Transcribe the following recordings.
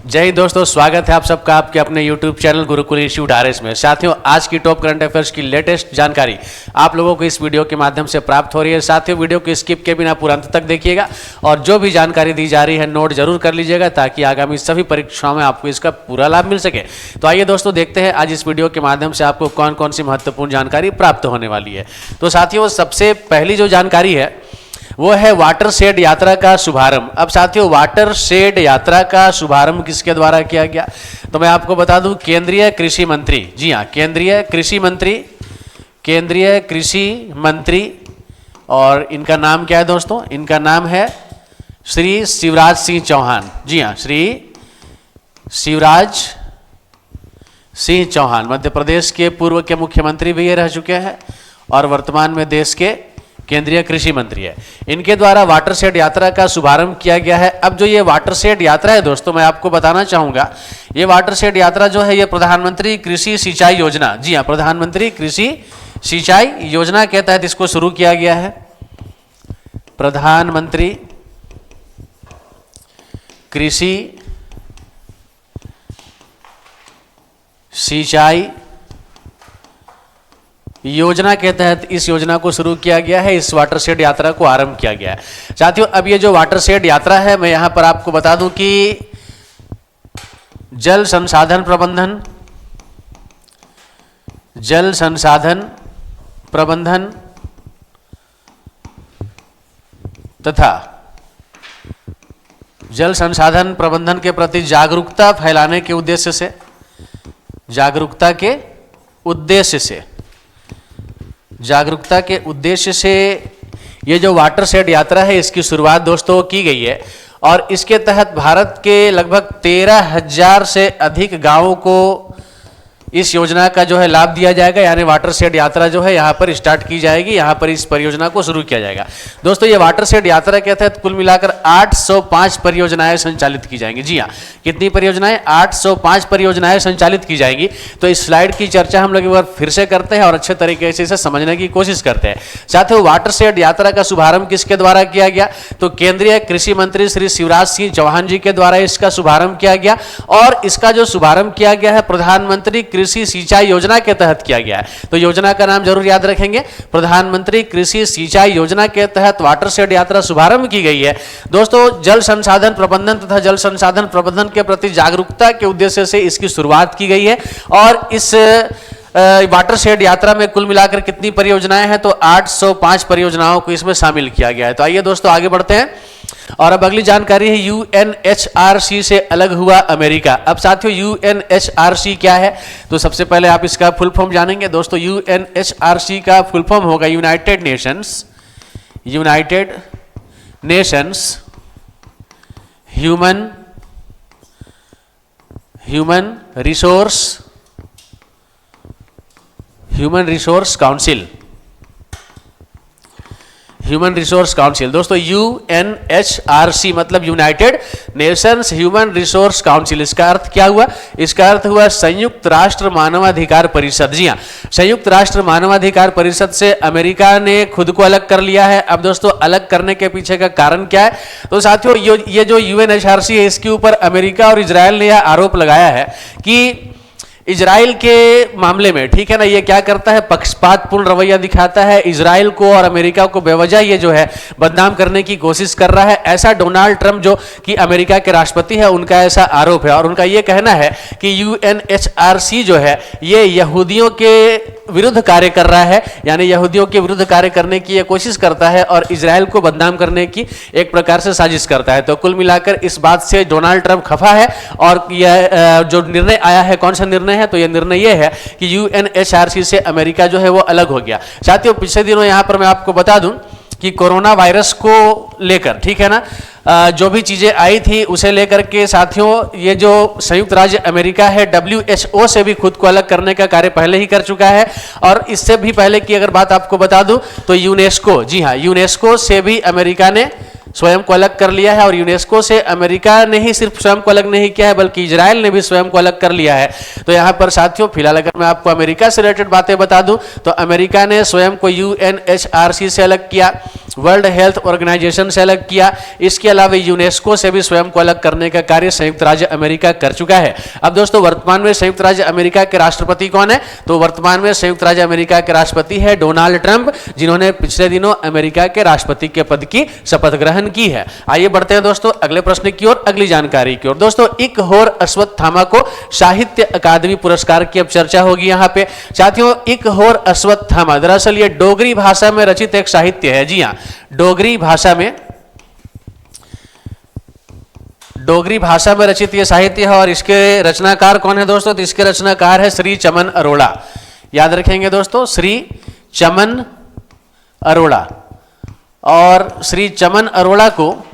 जय हिंद दोस्तों, स्वागत है आप सबका आपके अपने YouTube channel Gurukul institute RS में। साथियों, आज की टॉप करंट अफेयर्स की लेटेस्ट जानकारी आप लोगों को इस वीडियो के माध्यम से प्राप्त हो रही है। साथियों, वीडियो को स्किप के बिना पूरा अंत तक देखिएगा और जो भी जानकारी दी जा रही है नोट जरूर कर लीजिएगा ताकि आगामी सभी परीक्षाओं में आपको इसका पूरा लाभ मिल सके। तो आइए दोस्तों, देखते हैं आज इस वीडियो के माध्यम से आपको कौन कौन सी महत्वपूर्ण जानकारी प्राप्त होने वाली है। तो साथियों, सबसे पहली जो जानकारी है वो है वाटर शेड यात्रा का शुभारंभ। अब साथियों, वाटर शेड यात्रा का शुभारंभ किसके द्वारा किया गया? तो मैं आपको बता दूं, केंद्रीय कृषि मंत्री, जी हाँ, केंद्रीय कृषि मंत्री और इनका नाम क्या है दोस्तों? इनका नाम है श्री शिवराज सिंह चौहान। जी हाँ, श्री शिवराज सिंह चौहान मध्य प्रदेश के पूर्व के मुख्यमंत्री भी ये रह चुके हैं और वर्तमान में देश के केंद्रीय कृषि मंत्री है। इनके द्वारा वाटर शेड यात्रा का शुभारंभ किया गया है। अब जो ये वाटर शेड यात्रा है दोस्तों, मैं आपको बताना चाहूंगा, ये वाटर शेड यात्रा जो है ये प्रधानमंत्री कृषि सिंचाई योजना, जी हाँ, प्रधानमंत्री कृषि सिंचाई योजना के तहत इसको शुरू किया गया है। प्रधानमंत्री कृषि सिंचाई योजना के तहत इस योजना को शुरू किया गया है। इस वाटर शेड यात्रा को आरंभ किया गया है। साथियों, अब ये जो वाटर शेड यात्रा है, मैं यहां पर आपको बता दूं कि जल संसाधन प्रबंधन तथा जल संसाधन प्रबंधन के प्रति जागरूकता फैलाने के उद्देश्य से ये जो वाटर शेड यात्रा है इसकी शुरुआत दोस्तों की गई है और इसके तहत भारत के लगभग 13,000 से अधिक गांवों को इस योजना का जो है लाभ दिया जाएगा। यानी वाटर शेड यात्रा जो है यहाँ पर स्टार्ट की जाएगी, यहाँ पर इस परियोजना को शुरू किया जाएगा। दोस्तों, ये वाटर शेड यात्रा के तहत कुल मिलाकर 805 परियोजनाएं संचालित की जाएंगी। जी हाँ, कितनी परियोजनाएं? 805 परियोजनाएं संचालित की जाएंगी। तो इस स्लाइड की चर्चा हम लोग एक बार फिर से करते हैं और अच्छे तरीके से इसे समझने की कोशिश करते हैं। साथियों, वाटर शेड यात्रा का शुभारंभ किसके द्वारा किया गया? तो केंद्रीय कृषि मंत्री श्री शिवराज सिंह चौहान जी के द्वारा इसका शुभारंभ किया गया और इसका जो शुभारंभ किया गया है प्रधानमंत्री कृषि सिंचाई योजना के तहत किया गया है। तो योजना का नाम जरूर याद रखेंगे, प्रधानमंत्री कृषि सिंचाई योजना के तहत वाटर शेड यात्रा शुभारंभ की गई है। दोस्तों, जल संसाधन प्रबंधन तथा जल संसाधन प्रबंधन के प्रति जागरूकता के उद्देश्य से इसकी शुरुआत की गई है और इस वाटर शेड यात्रा में कुल मिलाकर कितनी परियोजनाएं हैं? तो 805 परियोजनाओं को इसमें शामिल किया गया है। तो आइए दोस्तों, आगे बढ़ते हैं और अब अगली जानकारी है UNHRC से अलग हुआ अमेरिका। अब साथियों, UNHRC क्या है? तो सबसे पहले आप इसका फुल फॉर्म जानेंगे दोस्तों। UNHRC का फुल फॉर्म होगा United Nations human resource council. दोस्तों, UNHRC मतलब United Nations human resource council. इसका अर्थ क्या हुआ? इसका अर्थ हुआ संयुक्त राष्ट्र मानवाधिकार परिषद। जी हाँ, संयुक्त राष्ट्र मानवाधिकार परिषद से अमेरिका ने खुद को अलग कर लिया है। अब दोस्तों, अलग करने के पीछे का कारण क्या है? तो साथियों, ये जो UNHRC है इसके ऊपर अमेरिका और इजराइल ने यह आरोप लगाया है कि इजराइल के मामले में, ठीक है ना, ये क्या करता है? पक्षपातपूर्ण रवैया दिखाता है। इजराइल को और अमेरिका को बेवजह ये जो है बदनाम करने की कोशिश कर रहा है। ऐसा डोनाल्ड ट्रंप जो कि अमेरिका के राष्ट्रपति है, उनका ऐसा आरोप है और उनका ये कहना है कि UNHRC जो है ये यहूदियों के विरुद्ध कार्य कर रहा है, यानी यहूदियों के विरुद्ध कार्य करने की ये कोशिश करता है और इजराइल को बदनाम करने की एक प्रकार से साजिश करता है। तो कुल मिलाकर इस बात से डोनाल्ड ट्रंप खफा है और यह जो निर्णय आया है, कौन सा निर्णय है? तो यह निर्णय यह है कि UNHRC से अमेरिका जो है वो अलग हो गया। साथियों, पिछले दिनों यहां पर मैं आपको बता दूं कि कोरोना वायरस को लेकर, ठीक है ना, जो भी चीजें आई थी उसे लेकर के साथियों, ये जो संयुक्त राज्य अमेरिका है WHO से भी खुद को अलग करने का कार्य पहले ही कर चुका है और इससे भी पहले की अगर बात आपको बता दूं तो यूनेस्को, जी हाँ, यूनेस्को से भी अमेरिका ने स्वयं को अलग कर लिया है और यूनेस्को से अमेरिका ने ही सिर्फ स्वयं को अलग नहीं किया है बल्कि इजराइल ने भी स्वयं को अलग कर लिया है। तो यहाँ पर साथियों फिलहाल अगर मैं आपको अमेरिका से रिलेटेड बातें बता दूं तो अमेरिका ने स्वयं को UNHRC से अलग किया वर्ल्ड हेल्थ ऑर्गेनाइजेशन से अलग किया। इसके अलावा यूनेस्को से भी स्वयं को अलग करने का कार्य संयुक्त राज्य अमेरिका कर चुका है। अब दोस्तों वर्तमान में संयुक्त राज्य अमेरिका के राष्ट्रपति कौन है? तो वर्तमान में संयुक्त राज्य अमेरिका के राष्ट्रपति है डोनाल्ड ट्रंप, जिन्होंने पिछले दिनों अमेरिका के राष्ट्रपति के पद की शपथ ग्रहण की है। आइए बढ़ते हैं दोस्तों अगले प्रश्न की ओर, अगली जानकारी की ओर। दोस्तों इकहोर अश्वत्थामा को साहित्य अकादमी पुरस्कार की अब चर्चा होगी यहाँ पे। साथियों इकहोर अश्वत्थामा दरअसल ये डोगरी भाषा में रचित एक साहित्य है। जी हाँ, डोगरी भाषा में रचित यह साहित्य है। और इसके रचनाकार कौन है दोस्तों? तो इसके रचनाकार है श्री चमन अरोड़ा। याद रखेंगे दोस्तों, श्री चमन अरोड़ा। और श्री चमन अरोड़ा को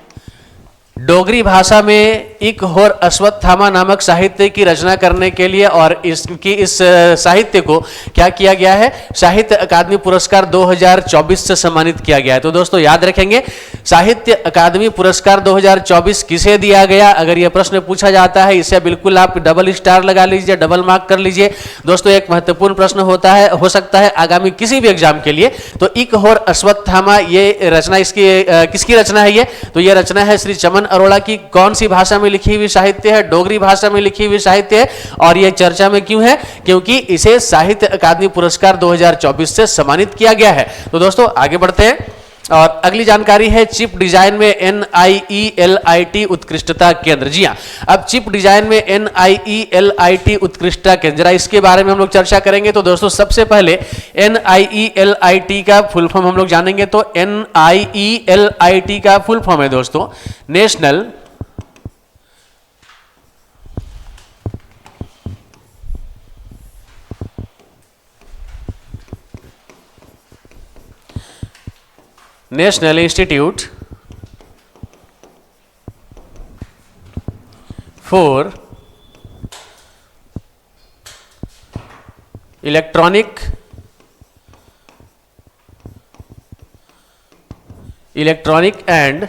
डोगरी भाषा में इकहोर अश्वत्थामा नामक साहित्य की रचना करने के लिए और इस साहित्य को क्या किया गया है? साहित्य अकादमी पुरस्कार 2024 से सम्मानित किया गया है। तो दोस्तों याद रखेंगे, साहित्य अकादमी पुरस्कार 2024 किसे दिया गया? अगर यह प्रश्न पूछा जाता है, इसे बिल्कुल आप डबल स्टार लगा लीजिए, डबल मार्क कर लीजिए। दोस्तों एक महत्वपूर्ण प्रश्न हो सकता है आगामी किसी भी एग्जाम के लिए। तो इकहोर अश्वत्थामा ये रचना किसकी रचना है? तो ये रचना है श्री चमन अरोड़ा की। कौन सी भाषा में लिखी हुई साहित्य है? डोगरी भाषा में लिखी हुई साहित्य है। और यह चर्चा में क्यों है? क्योंकि इसे साहित्य अकादमी पुरस्कार 2024 से सम्मानित किया गया है। तो दोस्तों आगे बढ़ते हैं और अगली जानकारी है चिप डिजाइन में NIELIT उत्कृष्टता केंद्र। जी हाँ, अब चिप डिजाइन में NIELIT उत्कृष्टता केंद्र, इसके बारे में हम लोग चर्चा करेंगे। तो दोस्तों सबसे पहले NIELIT का फुल फॉर्म हम लोग जानेंगे। तो NIELIT का फुल फॉर्म है दोस्तों national institute for electronic and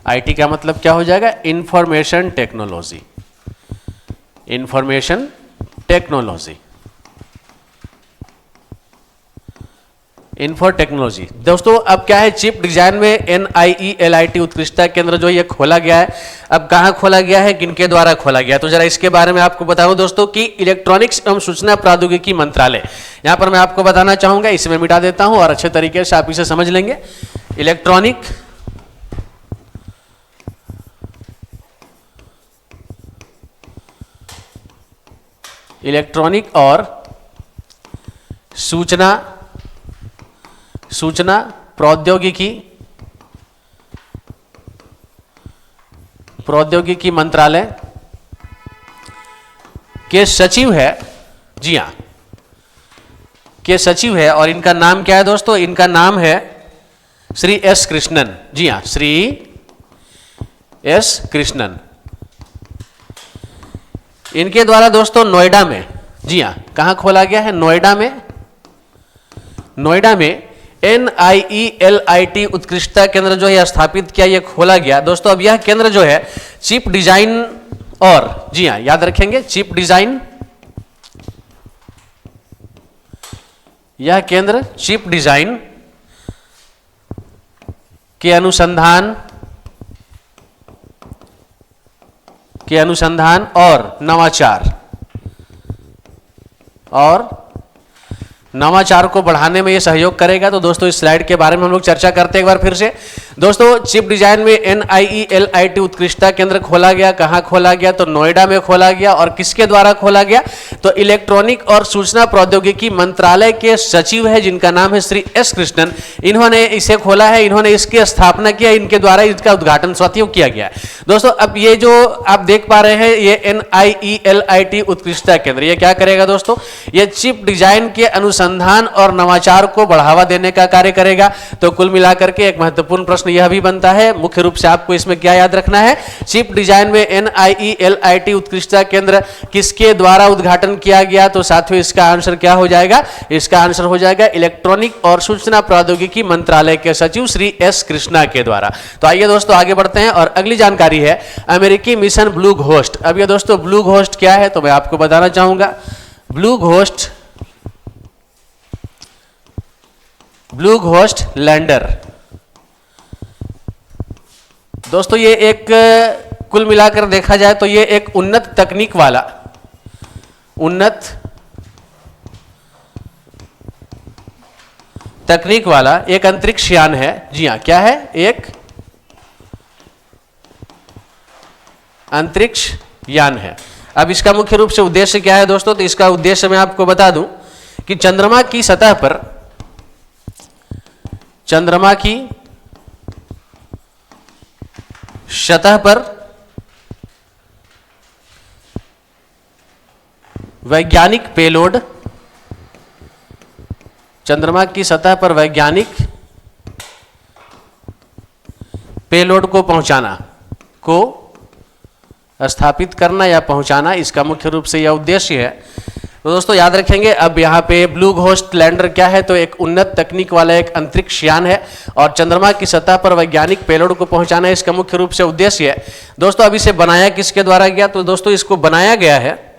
IT का मतलब क्या हो जाएगा? Information technology. Info technology. दोस्तों अब क्या है, चिप डिजाइन में NIELIT उत्कृष्टता केंद्र जो ये खोला गया है, अब कहाँ खोला गया है, किनके द्वारा खोला गया है? तो जरा इसके बारे में आपको बताऊं दोस्तों कि इलेक्ट्रॉनिक्स एवं सूचना प्रौद्योगिकी मंत्रालय, यहां पर मैं आपको बताना चाहूंगा, इसे मैं मिटा देता हूं और अच्छे तरीके से आप इसे समझ लेंगे। इलेक्ट्रॉनिक और सूचना प्रौद्योगिकी मंत्रालय के सचिव है। जी हाँ, के सचिव है। और इनका नाम क्या है दोस्तों? इनका नाम है श्री S कृष्णन। जी हाँ, श्री S कृष्णन। इनके द्वारा दोस्तों नोएडा में, जी हाँ, कहां खोला गया है? नोएडा में NIELIT उत्कृष्टता केंद्र जो है स्थापित किया, यह खोला गया। दोस्तों अब यह केंद्र जो है चिप डिजाइन और, जी हाँ याद रखेंगे, चिप डिजाइन, यह केंद्र चिप डिजाइन के अनुसंधान और नवाचार को बढ़ाने में यह सहयोग करेगा। तो दोस्तों इस स्लाइड के बारे में हम लोग चर्चा करते हैं एक बार फिर से। दोस्तों चिप डिजाइन में NIELIT उत्कृष्टता केंद्र खोला गया। कहां खोला गया? तो नोएडा में खोला गया। और किसके द्वारा खोला गया? तो इलेक्ट्रॉनिक और सूचना प्रौद्योगिकी मंत्रालय के सचिव है जिनका नाम है श्री S कृष्णन। इन्होंने इसे खोला है, इन्होंने इसकी स्थापना किया, इनके द्वारा इसका उद्घाटन साथियों किया गया है। दोस्तों अब ये जो आप देख पा रहे हैं, ये NIELIT उत्कृष्टता केंद्र, ये क्या करेगा दोस्तों? ये चिप डिजाइन के अनुसंधान और नवाचार को बढ़ावा देने का कार्य करेगा। तो कुल मिलाकर के एक महत्वपूर्ण प्रश्न यह भी बनता है, मुख्य रूप से आपको इसमें क्या याद रखना है? चिप डिजाइन में NIELIT उत्कृष्टता केंद्र किसके द्वारा उद्घाटन किया गया? तो साथियों इसका आंसर क्या हो जाएगा? इसका आंसर हो जाएगा इलेक्ट्रॉनिक और सूचना प्रौद्योगिकी मंत्रालय के सचिव श्री S कृष्णा के द्वारा। तो आइए दोस्तों आगे बढ़ते हैं और अगली जानकारी है अमेरिकी मिशन ब्लू घोस्ट। अब ये दोस्तों ब्लू घोस्ट क्या है तो मैं आपको बताना चाहूंगा। Blue ghost blue ghost lander. दोस्तों ये एक कुल मिलाकर देखा जाए तो ये एक उन्नत तकनीक वाला एक अंतरिक्ष यान है। जी हाँ, क्या है? एक अंतरिक्ष यान है। अब इसका मुख्य रूप से उद्देश्य क्या है दोस्तों? तो इसका उद्देश्य मैं आपको बता दूं कि चंद्रमा की सतह पर वैज्ञानिक पेलोड, चंद्रमा की सतह पर वैज्ञानिक पेलोड को पहुंचाना, को स्थापित करना या पहुंचाना, इसका मुख्य रूप से यह उद्देश्य है। तो दोस्तों याद रखेंगे, अब यहाँ पे ब्लू घोस्ट लैंडर क्या है? तो एक उन्नत तकनीक वाला एक अंतरिक्ष यान है और चंद्रमा की सतह पर वैज्ञानिक पेलोड को पहुंचाना इसका मुख्य रूप से उद्देश्य है। दोस्तों अब इसे बनाया किसके द्वारा गया? तो दोस्तों इसको बनाया गया है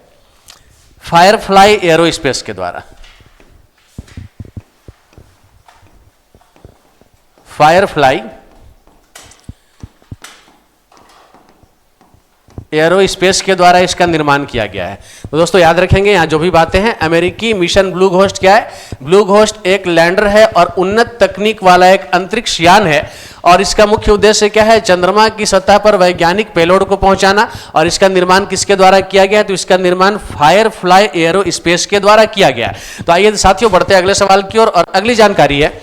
फायरफ्लाई एरोस्पेस के द्वारा। फायरफ्लाई एरोस्पेस के द्वारा इसका निर्माण किया गया है। तो दोस्तों याद रखेंगे यहाँ जो भी बातें हैं, अमेरिकी मिशन ब्लू घोस्ट क्या है? ब्लू घोस्ट एक लैंडर है और उन्नत तकनीक वाला एक अंतरिक्ष यान है और इसका मुख्य उद्देश्य क्या है? चंद्रमा की सतह पर वैज्ञानिक पेलोड को पहुंचाना। और इसका निर्माण किसके द्वारा किया गया? तो इसका निर्माण फायरफ्लाई एरोस्पेस के द्वारा किया गया। तो आइए साथियों बढ़ते हैं अगले सवाल की ओर और अगली जानकारी है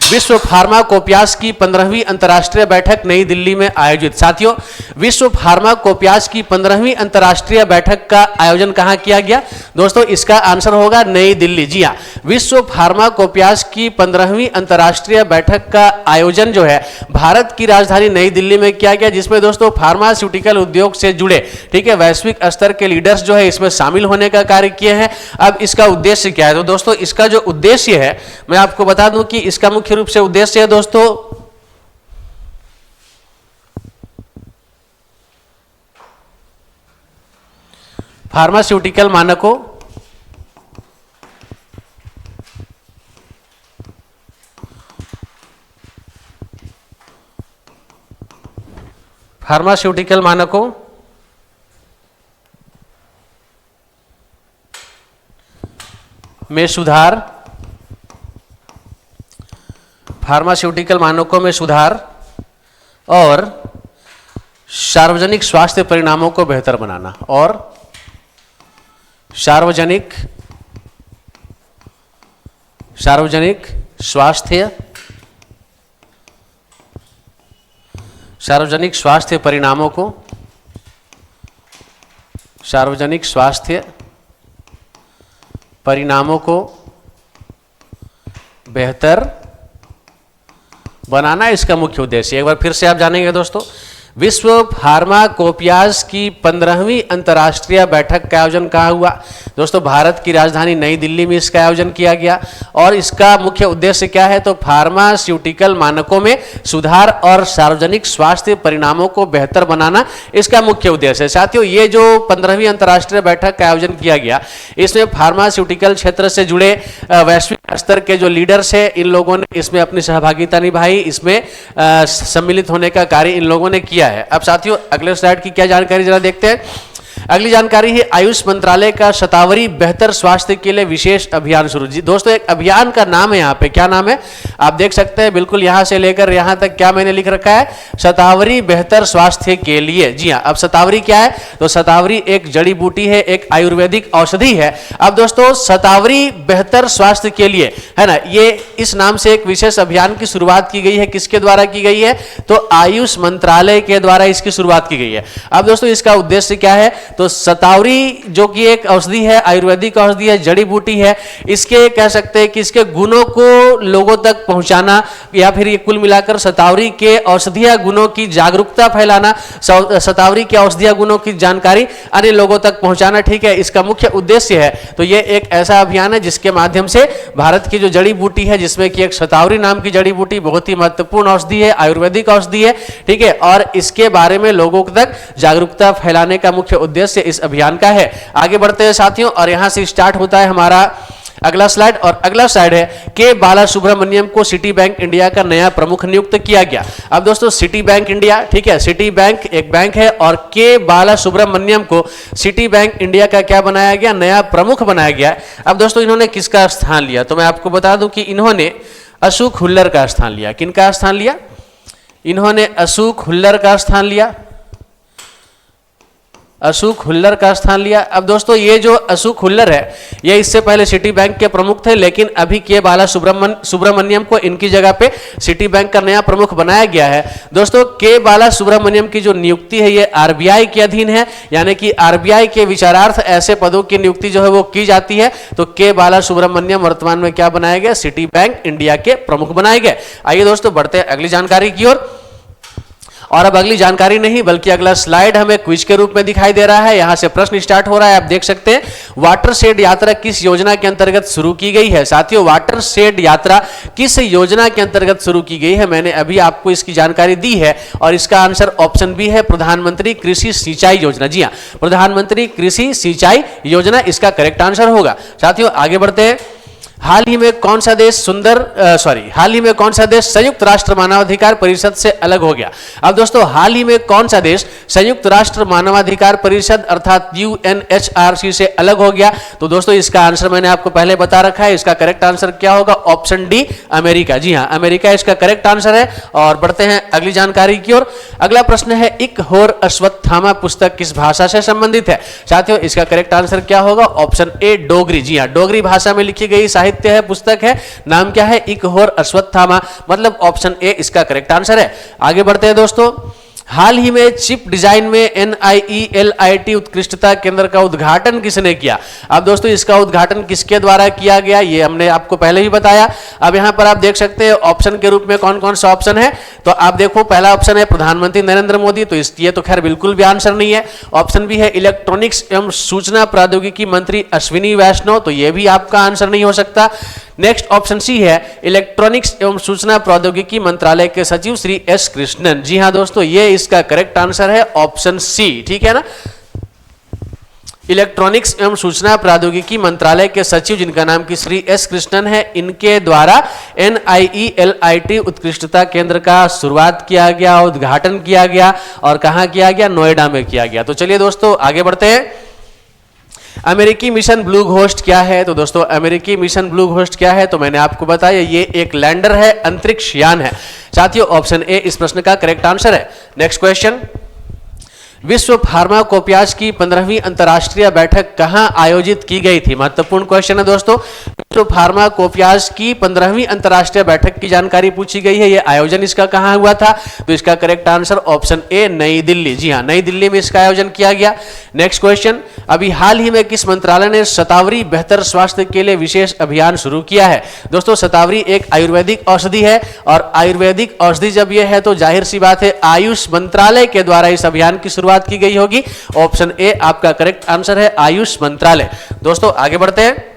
विश्व फार्माकोपियास की 15वीं अंतर्राष्ट्रीय बैठक नई दिल्ली में आयोजित। साथियों विश्व फार्माकोपियास की 15वीं अंतर्राष्ट्रीय बैठक का आयोजन कहां किया गया? दोस्तों इसका आंसर होगा नई दिल्ली। जी हां, विश्व फार्माकोपियास की 15वीं अंतर्राष्ट्रीय बैठक का आयोजन जो है भारत की राजधानी नई दिल्ली में किया गया, जिसमें दोस्तों फार्मास्यूटिकल उद्योग से जुड़े, ठीक है, वैश्विक स्तर के लीडर्स जो है इसमें शामिल होने का कार्य किए हैं। अब इसका उद्देश्य क्या है? तो दोस्तों इसका जो उद्देश्य है मैं आपको बता दूं कि इसका मुख्य रूप से उद्देश्य है दोस्तों फार्मास्यूटिकल मानकों में सुधार, फार्मास्यूटिकल मानकों में सुधार और सार्वजनिक स्वास्थ्य परिणामों को बेहतर बनाना, और सार्वजनिक स्वास्थ्य परिणामों को बेहतर बनाना इसका मुख्य उद्देश्य। एक बार फिर से आप जानेंगे दोस्तों, विश्व फार्माकोपियास की 15वीं अंतर्राष्ट्रीय बैठक का आयोजन कहाँ हुआ? दोस्तों भारत की राजधानी नई दिल्ली में इसका आयोजन किया गया और इसका मुख्य उद्देश्य क्या है? तो फार्मास्यूटिकल मानकों में सुधार और सार्वजनिक स्वास्थ्य परिणामों को बेहतर बनाना इसका मुख्य उद्देश्य है। साथियों ये जो 15वीं अंतर्राष्ट्रीय बैठक का आयोजन किया गया, इसमें फार्मास्यूटिकल क्षेत्र से जुड़े वैश्विक स्तर के जो लीडर्स है इन लोगों ने इसमें अपनी सहभागिता निभाई, इसमें सम्मिलित होने का कार्य इन लोगों ने किया है। अब साथियों अगले स्लाइड की क्या जानकारी जरा देखते हैं। अगली जानकारी है आयुष मंत्रालय का शतावरी बेहतर स्वास्थ्य के लिए विशेष अभियान शुरू। जी दोस्तों एक अभियान का नाम है, यहाँ पे क्या नाम है आप देख सकते हैं, बिल्कुल यहाँ से लेकर यहाँ तक क्या मैंने लिख रखा है, शतावरी बेहतर स्वास्थ्य के लिए। जी हाँ, अब शतावरी क्या है? तो शतावरी एक जड़ी बूटी है, एक आयुर्वेदिक औषधि है। अब दोस्तों शतावरी बेहतर स्वास्थ्य के लिए है ना, ये इस नाम से एक विशेष अभियान की शुरुआत की गई है। किसके द्वारा की गई है? तो आयुष मंत्रालय के द्वारा इसकी शुरुआत की गई है। अब दोस्तों इसका उद्देश्य क्या है? तो शतावरी जो कि एक औषधि है, आयुर्वेदिक औषधि है, जड़ी बूटी है, इसके कह सकते हैं कि इसके गुणों को लोगों तक पहुंचाना, या फिर ये कुल मिलाकर शतावरी के औषधीय गुणों की जागरूकता फैलाना, शतावरी के औषधीय गुणों की जानकारी अन्य लोगों तक पहुंचाना, ठीक है, इसका मुख्य उद्देश्य है। तो ये एक ऐसा अभियान है जिसके माध्यम से भारत की जो जड़ी बूटी है, जिसमें कि एक शतावरी नाम की जड़ी बूटी बहुत ही महत्वपूर्ण औषधि है, आयुर्वेदिक औषधि है, ठीक है, और इसके बारे में लोगों तक जागरूकता फैलाने का मुख्य उद्देश्य इस अभियान का है। आगे बढ़ते हैं साथियों, और यहां से स्टार्ट होता है हमारा अगला स्लाइड, और अगला स्लाइड है के बाला सुब्रमण्यम को सिटी बैंक इंडिया का नया प्रमुख नियुक्त किया गया। अब दोस्तों सिटी बैंक इंडिया, ठीक है, सिटी बैंक एक बैंक है और के बाला सुब्रमण्यम को सिटी बैंक इंडिया का क्या बनाया गया, नया प्रमुख बनाया गया। अब दोस्तों इन्होंने किसका स्थान लिया, तो मैं आपको बता दूं कि इन्होंने अशोक हुल्लर का स्थान लिया। किनका स्थान लिया, इन्होंने अशोक हुल्लर का स्थान लिया, अशोक हुल्लर का स्थान लिया। अब दोस्तों ये जो अशोक हुल्लर है ये इससे पहले सिटी बैंक के प्रमुख थे, लेकिन अभी के बाला सुब्रमण्यम को इनकी जगह पे सिटी बैंक का नया प्रमुख बनाया गया है। दोस्तों के बाला सुब्रमण्यम की जो नियुक्ति है ये आरबीआई के अधीन है, यानी कि आरबीआई के विचारार्थ ऐसे पदों की नियुक्ति जो है वो की जाती है। तो के बाला सुब्रमण्यम वर्तमान में क्या बनाए गए, सिटी बैंक इंडिया के प्रमुख बनाए गए। आइए दोस्तों बढ़ते हैं अगली जानकारी की ओर। और अब अगली जानकारी नहीं बल्कि अगला स्लाइड हमें क्विज के रूप में दिखाई दे रहा है। यहां से प्रश्न स्टार्ट हो रहा है, आप देख सकते हैं। वाटर शेड यात्रा किस योजना के अंतर्गत शुरू की गई है। साथियों वाटर शेड यात्रा किस योजना के अंतर्गत शुरू की गई है, मैंने अभी आपको इसकी जानकारी दी है और इसका आंसर ऑप्शन बी है, प्रधानमंत्री कृषि सिंचाई योजना। जी हाँ, प्रधानमंत्री कृषि सिंचाई योजना इसका करेक्ट आंसर होगा। साथियों आगे बढ़ते हैं। हाल ही में कौन सा देश संयुक्त राष्ट्र मानवाधिकार परिषद से अलग हो गया। अब दोस्तों हाल ही में कौन सा देश संयुक्त राष्ट्र मानवाधिकार परिषद अर्थात यूएनएचआरसी से अलग हो गया, तो दोस्तों इसका आंसर मैंने आपको पहले बता रखा है। इसका करेक्ट आंसर क्या होगा, ऑप्शन डी, अमेरिका। जी हाँ, अमेरिका इसका करेक्ट आंसर है। और बढ़ते हैं अगली जानकारी की ओर। अगला प्रश्न है, इक होर अश्वत्थामा पुस्तक किस भाषा से संबंधित है। साथियों इसका करेक्ट आंसर क्या होगा, ऑप्शन ए, डोगरी। जी हाँ, डोगरी भाषा में लिखी गई साहित्य है, पुस्तक है, नाम क्या है, इक होर अश्वत्थामा, मतलब ऑप्शन ए इसका करेक्ट आंसर है। आगे बढ़ते हैं दोस्तों। हाल ही में चिप डिजाइन में NIELIT उत्कृष्टता केंद्र का उद्घाटन किसने किया। अब दोस्तों इसका उद्घाटन किसके द्वारा किया गया ये हमने आपको पहले ही बताया। अब यहां पर आप देख सकते हैं ऑप्शन के रूप में कौन कौन सा ऑप्शन है। तो आप देखो पहला ऑप्शन है प्रधानमंत्री नरेंद्र मोदी, तो ये तो खैर बिल्कुल भी आंसर नहीं है। ऑप्शन बी है इलेक्ट्रॉनिक्स एवं सूचना प्रौद्योगिकी मंत्री अश्विनी वैष्णव, तो ये भी आपका आंसर नहीं हो सकता। नेक्स्ट ऑप्शन सी है इलेक्ट्रॉनिक्स एवं सूचना प्रौद्योगिकी मंत्रालय के सचिव श्री एस कृष्णन। जी हां दोस्तों, ये इसका करेक्ट आंसर है ऑप्शन सी, ठीक है ना। इलेक्ट्रॉनिक्स एवं सूचना प्रौद्योगिकी मंत्रालय के सचिव जिनका नाम की श्री एस कृष्णन है, इनके द्वारा NIELIT उत्कृष्टता केंद्र का शुरुआत किया गया, उद्घाटन किया गया और कहां किया गया, नोएडा में किया गया। तो चलिए दोस्तों आगे बढ़ते हैं। अमेरिकी मिशन ब्लू घोस्ट क्या है। तो दोस्तों अमेरिकी मिशन ब्लू घोस्ट क्या है, तो मैंने आपको बताया ये एक लैंडर है, अंतरिक्ष यान है। साथियों ऑप्शन ए इस प्रश्न का करेक्ट आंसर है। नेक्स्ट क्वेश्चन, विश्व फार्माकोपियाज की 15वीं अंतर्राष्ट्रीय बैठक कहां आयोजित की गई थी। महत्वपूर्ण क्वेश्चन है दोस्तों। विश्व फार्माकोपियाज की 15वीं अंतर्राष्ट्रीय बैठक की जानकारी पूछी गई है, ये आयोजन इसका कहां हुआ था, तो इसका करेक्ट आंसर ऑप्शन ए, नई दिल्ली। जी हां, नई दिल्ली में इसका आयोजन किया गया। नेक्स्ट क्वेश्चन, अभी हाल ही में किस मंत्रालय ने शतावरी बेहतर स्वास्थ्य के लिए विशेष अभियान शुरू किया है। दोस्तों शतावरी एक आयुर्वेदिक औषधि है और आयुर्वेदिक औषधि जब यह है तो जाहिर सी बात है आयुष मंत्रालय के द्वारा इस अभियान की शुरुआत की गई होगी। ऑप्शन ए आपका करेक्ट आंसर है, आयुष मंत्रालय। दोस्तों आगे बढ़ते हैं।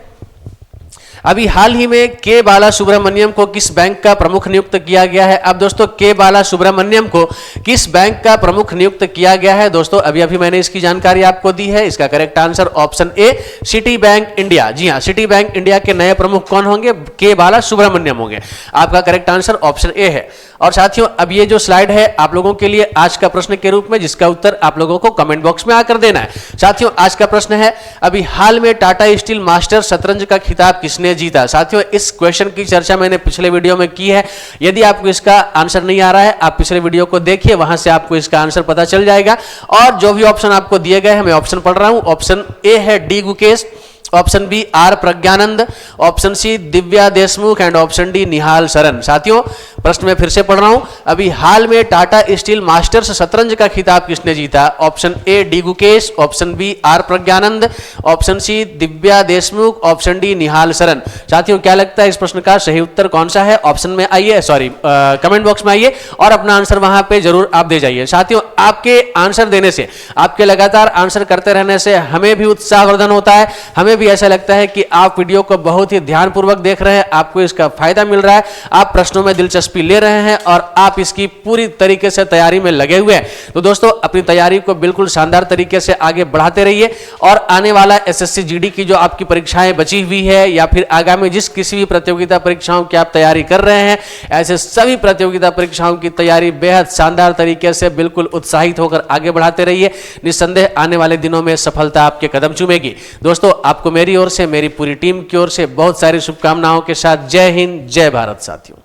अभी हाल ही में के बाला सुब्रमण्यम को किस बैंक का प्रमुख नियुक्त किया गया है। अब दोस्तों के बाला सुब्रमण्यम को किस बैंक का प्रमुख नियुक्त किया गया है, दोस्तों अभी मैंने इसकी जानकारी आपको दी है। इसका correct answer option A, Citibank India. जी हां, सिटी बैंक इंडिया के नए प्रमुख कौन होंगे, के बाला सुब्रमण्यम होंगे। आपका करेक्ट आंसर ऑप्शन ए है। और साथियों अब ये जो स्लाइड है आप लोगों के लिए आज का प्रश्न के रूप में, जिसका उत्तर आप लोगों को कमेंट बॉक्स में आकर देना है। साथियों आज का प्रश्न है, अभी हाल में टाटा स्टील मास्टर शतरंज का खिताब किसने जीता। साथियों इस क्वेश्चन की चर्चा मैंने पिछले वीडियो में की है। यदि आपको इसका आंसर नहीं आ रहा है, आप पिछले वीडियो को देखिए, वहां से आपको इसका आंसर पता चल जाएगा। और जो भी ऑप्शन आपको दिए गए हैं मैं ऑप्शन पढ़ रहा हूं। ऑप्शन ए है D Gukesh, option B R Praggnanandhaa, option C Divya Deshmukh and option D Nihal Sarin. साथियों प्रश्न में फिर से पढ़ रहा हूं, अभी हाल में टाटा स्टील मास्टर्स शतरंज का खिताब किसने जीता। Option A D Gukesh, option B R Praggnanandhaa, option C Divya Deshmukh, option D Nihal Sarin. साथियों क्या लगता है इस प्रश्न का सही उत्तर कौन सा है। ऑप्शन में आइए, कमेंट बॉक्स में आइए और अपना आंसर वहां पे जरूर आप दे जाइए। साथियों आपके आंसर देने से, आपके लगातार आंसर करते रहने से हमें भी उत्साहवर्धन होता है, हमें भी ऐसा लगता है कि आप वीडियो को बहुत ही ध्यानपूर्वक देख रहे हैं, आपको इसका फायदा मिल रहा है, आप प्रश्नों में दिलचस्पी ले रहे हैं और आप इसकी पूरी तरीके से तैयारी में लगे हुए हैं, तो दोस्तों अपनी तैयारी को बिल्कुल शानदार तरीके से आगे बढ़ाते रहिए। और आने वाला एसएससी जीडी की जो आपकी परीक्षाएं बची हुई है या फिर आगामी जिस किसी भी प्रतियोगिता परीक्षाओं की आप तैयारी कर रहे हैं, ऐसे सभी प्रतियोगिता परीक्षाओं की तैयारी बेहद शानदार तरीके से बिल्कुल उत्साहित होकर आगे बढ़ाते रहिए। निस्संदेह आने वाले दिनों में सफलता आपके कदम चूमेगी। दोस्तों आपको मेरी ओर से, मेरी पूरी टीम की ओर से बहुत सारी शुभकामनाओं के साथ जय हिंद, जय भारत साथियों।